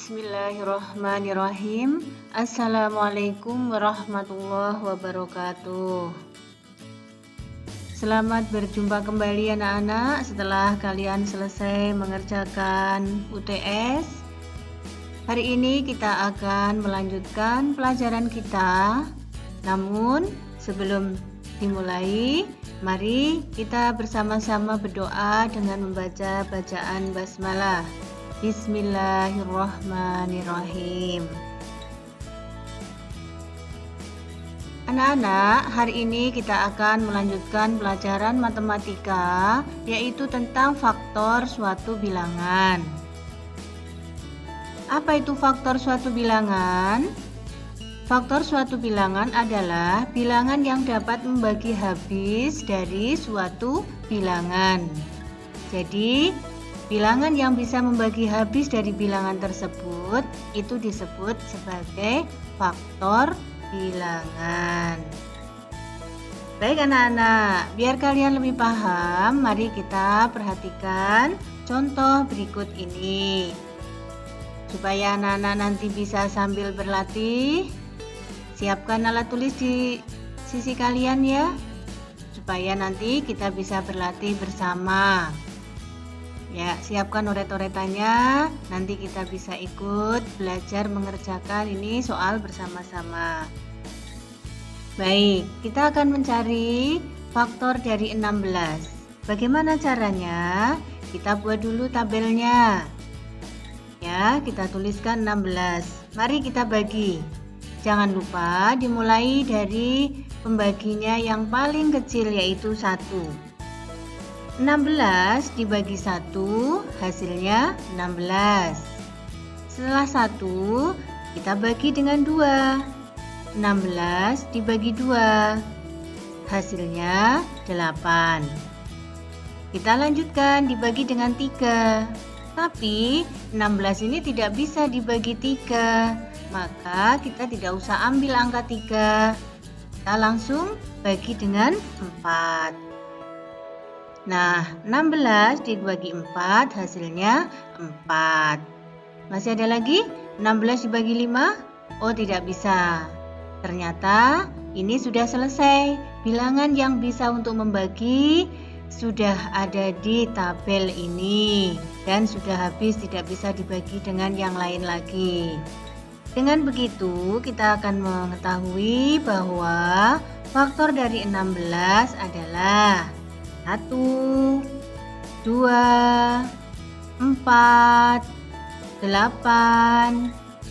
Bismillahirrahmanirrahim. Assalamualaikum warahmatullahi wabarakatuh. Selamat berjumpa kembali anak-anak setelah kalian selesai mengerjakan UTS. Hari ini kita akan melanjutkan pelajaran kita. Namun sebelum dimulai, mari kita bersama-sama berdoa dengan membaca bacaan basmalah. Bismillahirrahmanirrahim. Anak-anak, hari ini kita akan melanjutkan pelajaran matematika, yaitu tentang faktor suatu bilangan. Apa itu faktor suatu bilangan? Faktor suatu bilangan adalah bilangan yang dapat membagi habis dari suatu bilangan. Jadi, bilangan yang bisa membagi habis dari bilangan tersebut itu disebut sebagai faktor bilangan. Baik anak-anak, biar kalian lebih paham, mari kita perhatikan contoh berikut ini. Supaya anak-anak nanti bisa sambil berlatih, siapkan alat tulis di sisi kalian ya, supaya nanti kita bisa berlatih bersama. Ya, siapkan oret-oretannya, nanti kita bisa ikut belajar mengerjakan ini soal bersama-sama. Baik, kita akan mencari faktor dari 16. Bagaimana caranya? Kita buat dulu tabelnya. Ya, kita tuliskan 16. Mari kita bagi. Jangan lupa dimulai dari pembaginya yang paling kecil yaitu 1. 16 dibagi 1 hasilnya 16. Setelah 1 kita bagi dengan 2. 16 dibagi 2 hasilnya 8. Kita lanjutkan dibagi dengan 3. Tapi 16 ini tidak bisa dibagi 3. Maka kita tidak usah ambil angka 3. Kita langsung bagi dengan 4. Nah, 16 dibagi 4 hasilnya 4. Masih ada lagi? 16 dibagi 5? Oh, tidak bisa. Ternyata ini sudah selesai. Bilangan yang bisa untuk membagi sudah ada di tabel ini. Dan sudah habis, tidak bisa dibagi dengan yang lain lagi. Dengan begitu, kita akan mengetahui bahwa faktor dari 16 adalah 1, 2, 4, 8,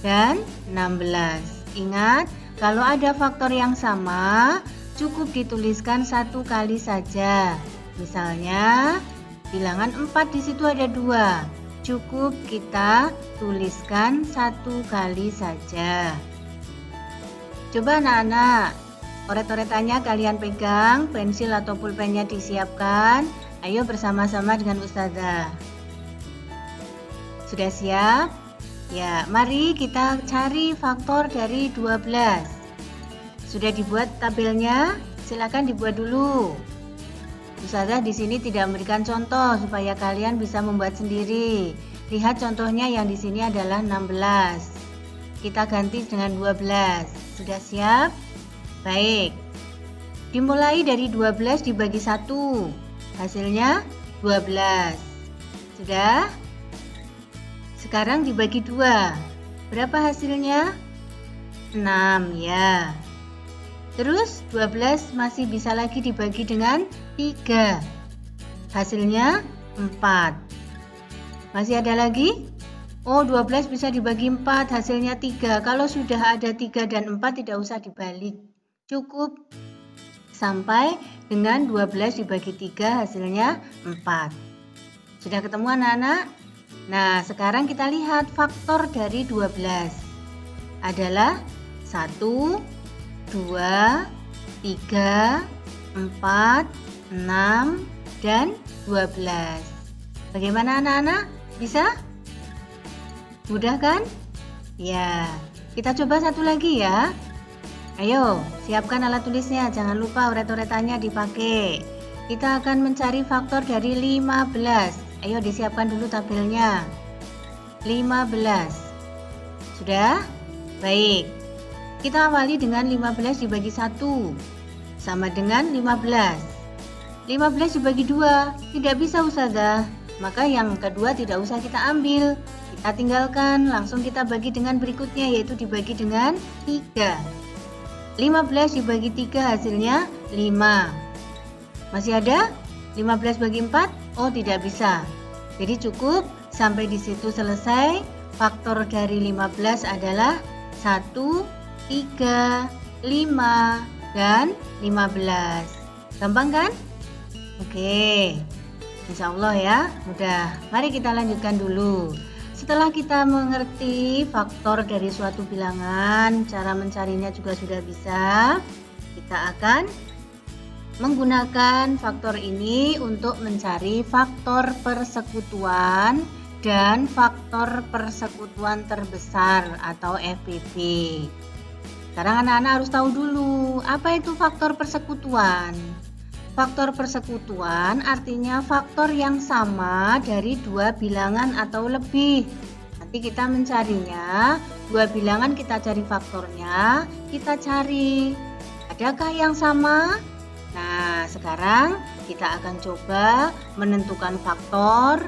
dan 16. Ingat, kalau ada faktor yang sama, cukup dituliskan 1 kali saja. Misalnya, bilangan 4 di situ ada 2. Cukup kita tuliskan 1 kali saja. Coba anak-anak, oret-oretannya kalian pegang, pensil atau pulpennya disiapkan. Ayo bersama-sama dengan Ustazah. Sudah siap? Ya, mari kita cari faktor dari 12. Sudah dibuat tabelnya? Silakan dibuat dulu. Ustazah di sini tidak memberikan contoh supaya kalian bisa membuat sendiri. Lihat contohnya yang di sini adalah 16. Kita ganti dengan 12. Sudah siap? Baik, dimulai dari 12 dibagi 1, hasilnya 12. Sudah? Sekarang dibagi 2, berapa hasilnya? 6 ya. Terus 12 masih bisa lagi dibagi dengan 3, hasilnya 4. Masih ada lagi? Oh, 12 bisa dibagi 4, hasilnya 3. Kalau sudah ada 3 dan 4 tidak usah dibalik. Cukup sampai dengan 12 dibagi 3 hasilnya 4. Sudah ketemu anak-anak? Nah, sekarang kita lihat faktor dari 12 adalah 1, 2, 3, 4, 6, dan 12. Bagaimana anak-anak? Bisa? Mudah kan? Ya, kita coba satu lagi ya. Ayo, siapkan alat tulisnya, jangan lupa oret-oretannya dipakai. Kita akan mencari faktor dari 15. Ayo disiapkan dulu tabelnya. 15. Sudah? Baik. Kita awali dengan 15 dibagi 1 sama dengan 15. 15 dibagi 2 tidak bisa Ustazah. Maka yang kedua tidak usah kita ambil. Kita tinggalkan, langsung kita bagi dengan berikutnya, yaitu dibagi dengan 3. 15 dibagi 3 hasilnya 5. Masih ada? 15 bagi 4? Oh, tidak bisa. Jadi cukup sampai di situ selesai. Faktor dari 15 adalah 1, 3, 5, dan 15. Gampang kan? Oke. Insya Allah ya, mudah. Mari kita lanjutkan dulu. Setelah kita mengerti faktor dari suatu bilangan, cara mencarinya juga sudah bisa. Kita akan menggunakan faktor ini untuk mencari faktor persekutuan dan faktor persekutuan terbesar atau FPB. Sekarang anak-anak harus tahu dulu, apa itu faktor persekutuan? Faktor persekutuan artinya faktor yang sama dari dua bilangan atau lebih. Nanti kita mencarinya, dua bilangan kita cari faktornya, kita cari. Adakah yang sama? Nah, sekarang kita akan coba menentukan faktor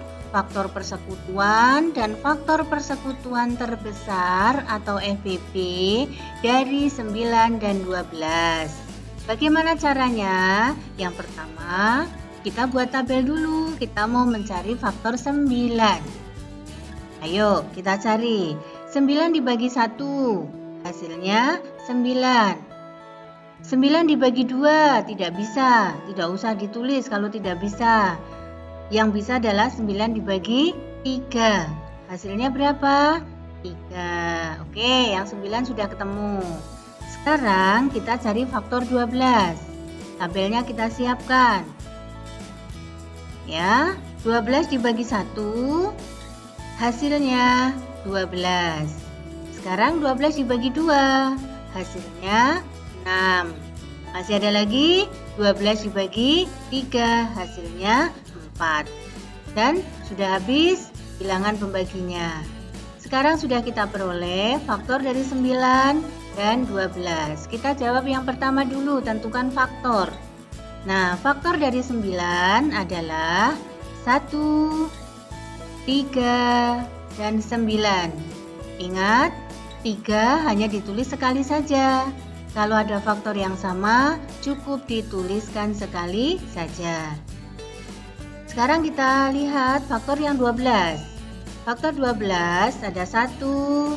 persekutuan dan faktor persekutuan terbesar atau FPB dari 9 dan 12. Bagaimana caranya? Yang pertama, kita buat tabel dulu. Kita mau mencari faktor 9. Ayo, kita cari. 9 dibagi 1, hasilnya 9. 9 dibagi 2, tidak bisa. Tidak usah ditulis kalau tidak bisa. Yang bisa adalah 9 dibagi 3. Hasilnya berapa? 3. Oke, yang 9 sudah ketemu. Sekarang kita cari faktor 12. Tabelnya kita siapkan. Ya, 12 dibagi 1, hasilnya 12. Sekarang 12 dibagi 2, hasilnya 6. Masih ada lagi 12 dibagi 3, hasilnya 4. Dan sudah habis bilangan pembaginya. Sekarang sudah kita peroleh faktor dari 9 dan 12. Kita jawab yang pertama dulu, tentukan faktor. Nah, faktor dari 9 adalah 1, 3, dan 9. Ingat, 3 hanya ditulis sekali saja. Kalau ada faktor yang sama, cukup dituliskan sekali saja. Sekarang kita lihat faktor yang 12. Faktor 12 ada 1,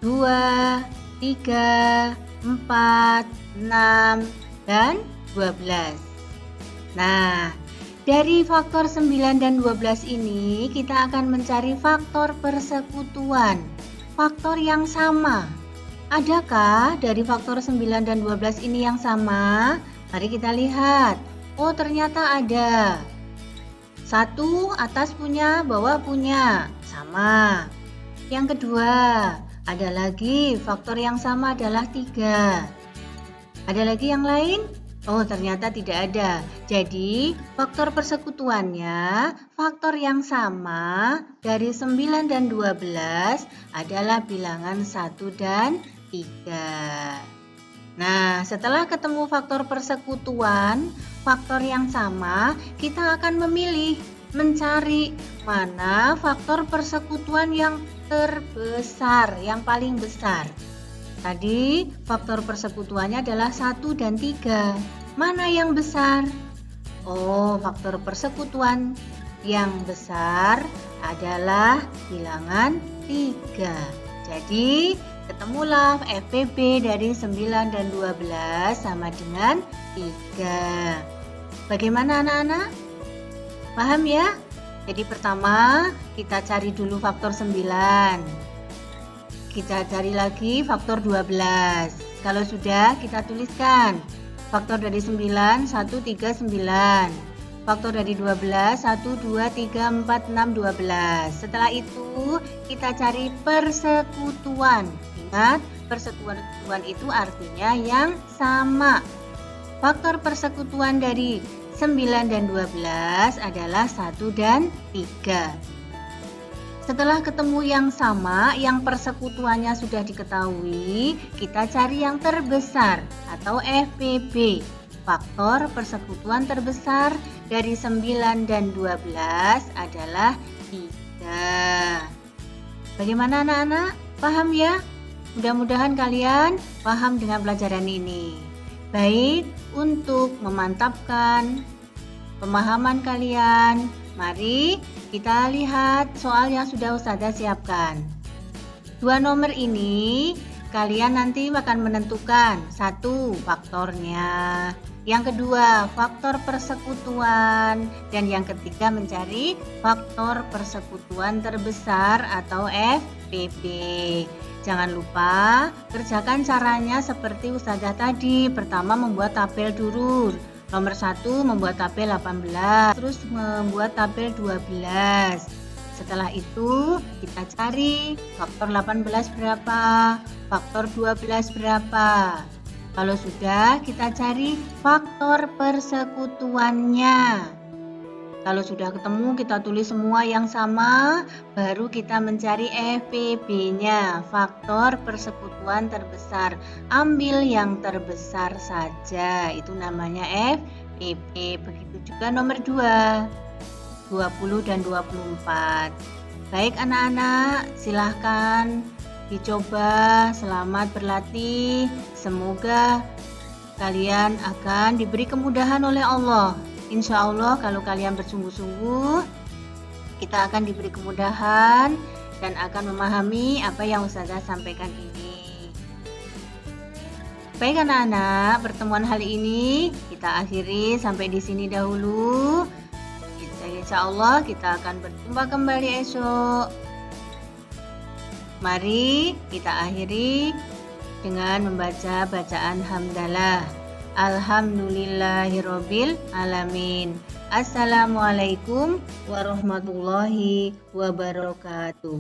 2, 3, 4, 6, dan 12. Nah, dari faktor 9 dan 12 ini kita akan mencari faktor persekutuan, faktor yang sama. Adakah dari faktor 9 dan 12 ini yang sama? Mari kita lihat. Oh, ternyata ada. 1 atas punya, bawah punya, sama. Yang kedua, ada lagi faktor yang sama adalah 3. Ada lagi yang lain? Oh, ternyata tidak ada. Jadi, faktor persekutuannya, faktor yang sama dari 9 dan 12 adalah bilangan 1 dan 3. Nah, setelah ketemu faktor persekutuan, faktor yang sama, kita akan memilih, mencari mana faktor persekutuan yang terbesar, yang paling besar. Tadi faktor persekutuannya adalah 1 dan 3. Mana yang besar? Oh, faktor persekutuan yang besar adalah bilangan 3. Jadi, ketemulah FPB dari 9 dan 12 sama dengan 3. Bagaimana anak-anak? Paham ya? Jadi pertama kita cari dulu faktor 9. Kita cari lagi faktor 12. Kalau sudah kita tuliskan. Faktor dari 9, 1, 3, 9. Faktor dari 12, 1, 2, 3, 4, 6, 12. Setelah itu kita cari persekutuan. Ingat, persekutuan itu artinya yang sama. Faktor persekutuan dari 9 dan 12 adalah 1 dan 3. Setelah ketemu yang sama, yang persekutuannya sudah diketahui, kita cari yang terbesar atau FPB. Faktor persekutuan terbesar dari 9 dan 12 adalah 3. Bagaimana anak-anak? Paham ya? Mudah-mudahan kalian paham dengan pelajaran ini. Baik, untuk memantapkan pemahaman kalian, mari kita lihat soal yang sudah Ustazah siapkan. 2 nomor ini kalian nanti akan menentukan 1 faktornya, yang kedua faktor persekutuan, dan yang ketiga mencari faktor persekutuan terbesar atau FPB. Jangan lupa kerjakan caranya seperti Ustazah tadi. Pertama membuat tabel dulu. Nomor 1 membuat tabel 18, terus membuat tabel 12. Setelah itu kita cari faktor 18 berapa, faktor 12 berapa. Kalau sudah, kita cari faktor persekutuannya. Kalau sudah ketemu, kita tulis semua yang sama, baru kita mencari FPB-nya, faktor persekutuan terbesar. Ambil yang terbesar saja, itu namanya FPB. Begitu juga nomor 2, 20 dan 24. Baik anak-anak, silahkan dicoba. Selamat berlatih. Semoga kalian akan diberi kemudahan oleh Allah. Insya Allah kalau kalian bersungguh-sungguh, kita akan diberi kemudahan dan akan memahami apa yang Ustazah sampaikan ini. Baik anak-anak, pertemuan hari ini kita akhiri sampai di sini dahulu. Insya Allah kita akan berjumpa kembali esok. Mari kita akhiri dengan membaca bacaan hamdalah. Alhamdulillahirabbil alamin. Assalamualaikum warahmatullahi wabarakatuh.